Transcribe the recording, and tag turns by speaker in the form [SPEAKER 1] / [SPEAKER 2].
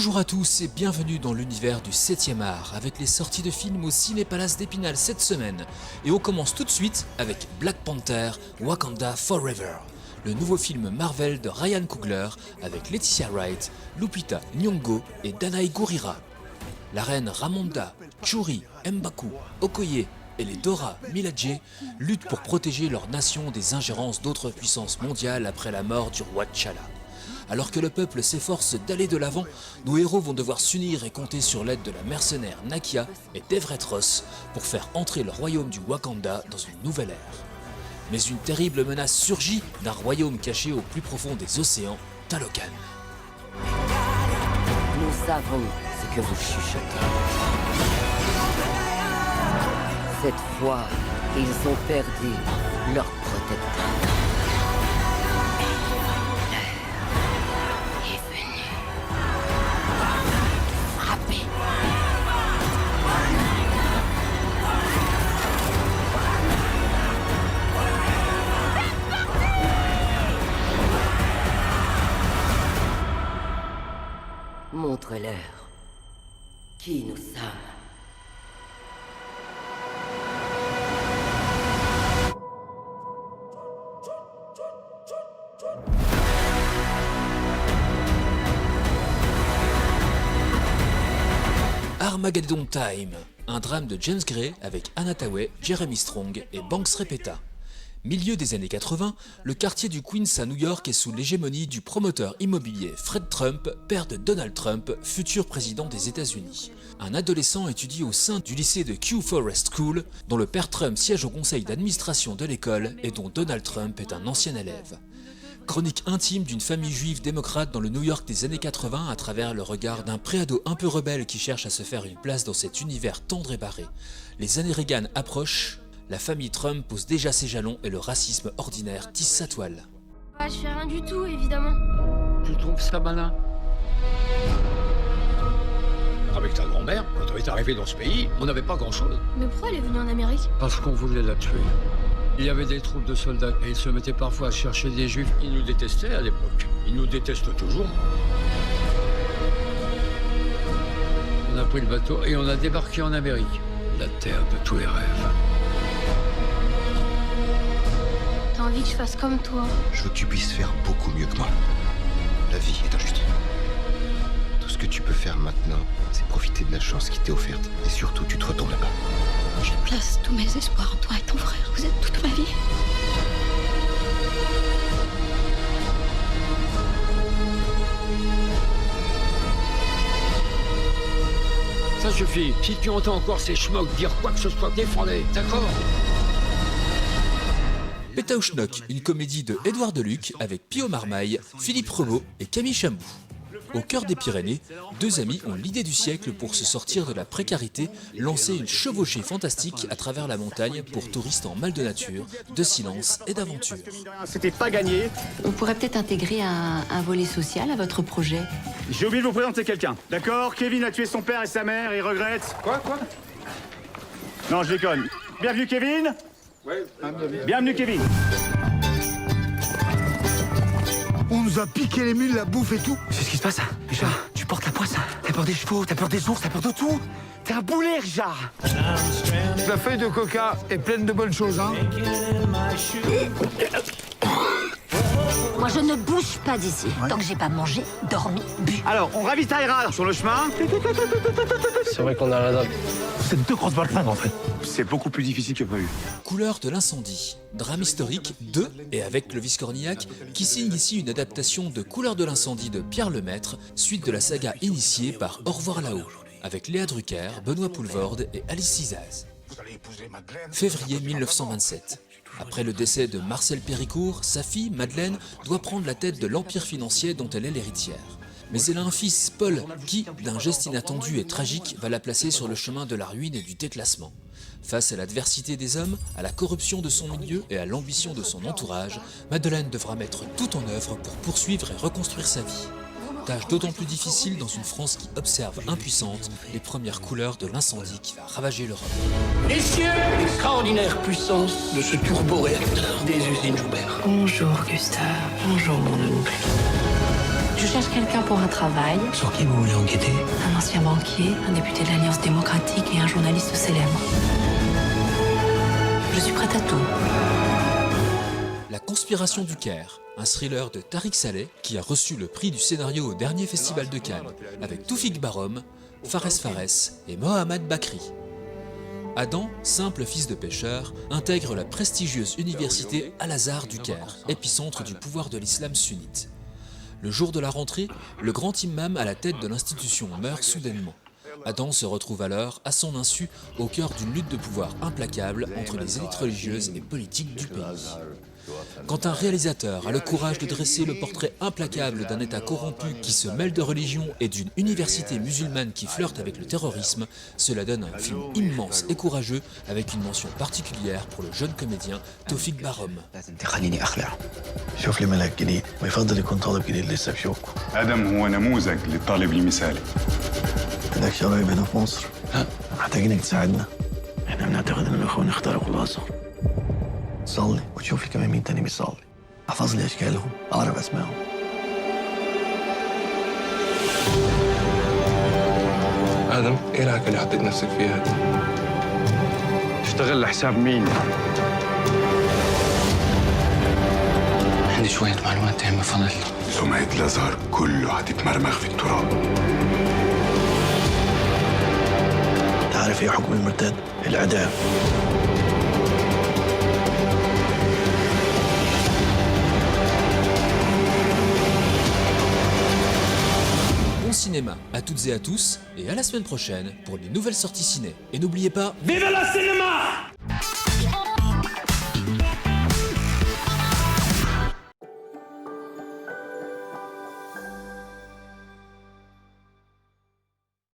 [SPEAKER 1] Bonjour à tous et bienvenue dans l'univers du 7e art avec les sorties de films au Ciné Palace d'Épinal cette semaine. Et on commence tout de suite avec Black Panther Wakanda Forever, le nouveau film Marvel de Ryan Coogler avec Letitia Wright, Lupita Nyong'o et Danai Gurira. La reine Ramonda, Shuri, M'Baku, Okoye et les Dora Milaje luttent pour protéger leur nation des ingérences d'autres puissances mondiales après la mort du roi T'Challa. Alors que le peuple s'efforce d'aller de l'avant, nos héros vont devoir s'unir et compter sur l'aide de la mercenaire Nakia et d'Everett Ross pour faire entrer le royaume du Wakanda dans une nouvelle ère. Mais une terrible menace surgit d'un royaume caché au plus profond des océans, Talokan.
[SPEAKER 2] Nous savons ce que vous chuchotez. Cette fois, ils ont perdu leur protecteur. Montre-leur qui nous sommes.
[SPEAKER 1] Armageddon Time, un drame de James Gray avec Anna Thaoué, Jeremy Strong et Banks Repeta. Milieu des années 80, le quartier du Queens à New York est sous l'hégémonie du promoteur immobilier Fred Trump, père de Donald Trump, futur président des États-Unis. Un adolescent étudie au sein du lycée de Kew Forest School, dont le père Trump siège au conseil d'administration de l'école et dont Donald Trump est un ancien élève. Chronique intime d'une famille juive démocrate dans le New York des années 80 à travers le regard d'un préado un peu rebelle qui cherche à se faire une place dans cet univers tendre et barré. Les années Reagan approchent. La famille Trump pose déjà ses jalons et le racisme ordinaire tisse sa toile.
[SPEAKER 3] Ah, je fais rien du tout, évidemment.
[SPEAKER 4] Tu trouves ça malin? Avec ta grand-mère, quand on est arrivé dans ce pays, on n'avait pas grand-chose.
[SPEAKER 3] Mais pourquoi elle est venue en Amérique?
[SPEAKER 4] Parce qu'on voulait la tuer. Il y avait des troupes de soldats et ils se mettaient parfois à chercher des juifs. Ils nous détestaient à l'époque. Ils nous détestent toujours. On a pris le bateau et on a débarqué en Amérique. La terre de tous les rêves.
[SPEAKER 3] T'as envie que je fasse comme toi?
[SPEAKER 5] Je veux que tu puisses faire beaucoup mieux que moi. La vie est injuste. Tout ce que tu peux faire maintenant, c'est profiter de la chance qui t'est offerte. Et surtout, tu te retournes pas.
[SPEAKER 6] Je place tous mes espoirs en toi et ton frère. Vous êtes toute ma vie.
[SPEAKER 4] Ça suffit. Si tu entends encore ces schmocks dire quoi que ce soit, défendez, d'accord?
[SPEAKER 1] Pétaouchnok, une comédie de Édouard Deluc avec Pio Marmaille, Philippe Rebaud et Camille Chamboux. Au cœur des Pyrénées, deux amis ont l'idée du siècle pour se sortir de la précarité, lancer une chevauchée fantastique à travers la montagne pour touristes en mal de nature, de silence et d'aventure.
[SPEAKER 7] C'était pas gagné.
[SPEAKER 6] On pourrait peut-être intégrer un volet social à votre projet.
[SPEAKER 7] J'ai oublié de vous présenter quelqu'un. D'accord, Kevin a tué son père et sa mère et il regrette.
[SPEAKER 4] Quoi?
[SPEAKER 7] Non, je déconne. Bienvenue Kevin.
[SPEAKER 4] Ouais,
[SPEAKER 7] Bienvenue Kevin.
[SPEAKER 8] On nous a piqué les mules, la bouffe et tout.
[SPEAKER 9] C'est ce qui se passe, Richard. Tu portes la poisse. T'as peur des chevaux, t'as peur des ours, t'as peur de tout. T'es un boulet, Richard.
[SPEAKER 8] La feuille de coca est pleine de bonnes choses, hein.
[SPEAKER 6] Moi, je ne bouge pas d'ici tant que j'ai pas mangé, dormi, bu.
[SPEAKER 7] Alors, on ravitaillera sur le chemin.
[SPEAKER 4] c'est vrai qu'on a la date.
[SPEAKER 9] C'est deux grosses baltringues, en fait.
[SPEAKER 7] C'est beaucoup plus difficile que prévu.
[SPEAKER 1] Couleur de l'incendie, drame historique de et avec Clovis Cornillac qui signe ici une adaptation de Couleur de l'incendie de Pierre Lemaître, suite de la saga initiée par Au revoir là-haut, avec Léa Drucker, Benoît Poulvorde et Alice Cizaz. Février 1927. Après le décès de Marcel Péricourt, sa fille, Madeleine, doit prendre la tête de l'empire financier dont elle est l'héritière. Mais elle a un fils, Paul, qui, d'un geste inattendu et tragique, va la placer sur le chemin de la ruine et du déclassement. Face à l'adversité des hommes, à la corruption de son milieu et à l'ambition de son entourage, Madeleine devra mettre tout en œuvre pour poursuivre et reconstruire sa vie. Tâche d'autant plus difficile dans une France qui observe impuissante les premières couleurs de l'incendie qui va ravager l'Europe.
[SPEAKER 9] Messieurs, l'extraordinaire puissance de ce turboréacteur des usines Joubert.
[SPEAKER 6] Bonjour, Gustave. Bonjour, mon oncle.
[SPEAKER 10] Je cherche quelqu'un pour un travail.
[SPEAKER 9] Sur qui vous voulez enquêter?
[SPEAKER 10] Un ancien banquier, un député de l'Alliance démocratique et un journaliste célèbre. Je suis prête à tout.
[SPEAKER 1] La conspiration du Caire, un thriller de Tariq Saleh qui a reçu le prix du scénario au dernier festival de Cannes avec Toufik Barom, Fares Fares et Mohamed Bakri. Adam, simple fils de pêcheur, intègre la prestigieuse université Al-Azhar du Caire, épicentre du pouvoir de l'islam sunnite. Le jour de la rentrée, le grand imam à la tête de l'institution meurt soudainement. Adam se retrouve alors, à son insu, au cœur d'une lutte de pouvoir implacable entre les élites religieuses et politiques du pays. Quand un réalisateur a le courage de dresser le portrait implacable d'un État corrompu qui se mêle de religion et d'une université musulmane qui flirte avec le terrorisme, cela donne un film immense et courageux avec une mention particulière pour le jeune comédien Toufik Barom.
[SPEAKER 11] شوف لي ملك جديد ويفضل يكون طالب جديد لسه بشوكه.
[SPEAKER 7] ادم هو نموذج للطالب المثالي.
[SPEAKER 11] عندك شرايب هنا في مصر؟ لا محتاجينك تساعدنا. احنا بنعتقد ان الاخوان اخترقوا الازهر. صلي وتشوف لي كمان مين تاني بيصلي. احفظ لي اشكالهم، اعرف اسمائهم.
[SPEAKER 12] ادم ايه العكه اللي حطيت نفسك فيها دي؟
[SPEAKER 7] اشتغل لحساب مين؟
[SPEAKER 12] عندي شويه معلومات تهم فضل.
[SPEAKER 7] سمعة الازهر كله هتتمرمغ في التراب.
[SPEAKER 11] انت عارف ايه حكم المرتد؟ الاعدام.
[SPEAKER 1] Bon cinéma à toutes et à tous, et à la semaine prochaine pour les nouvelles sorties ciné. Et n'oubliez pas...
[SPEAKER 9] Vive le cinéma!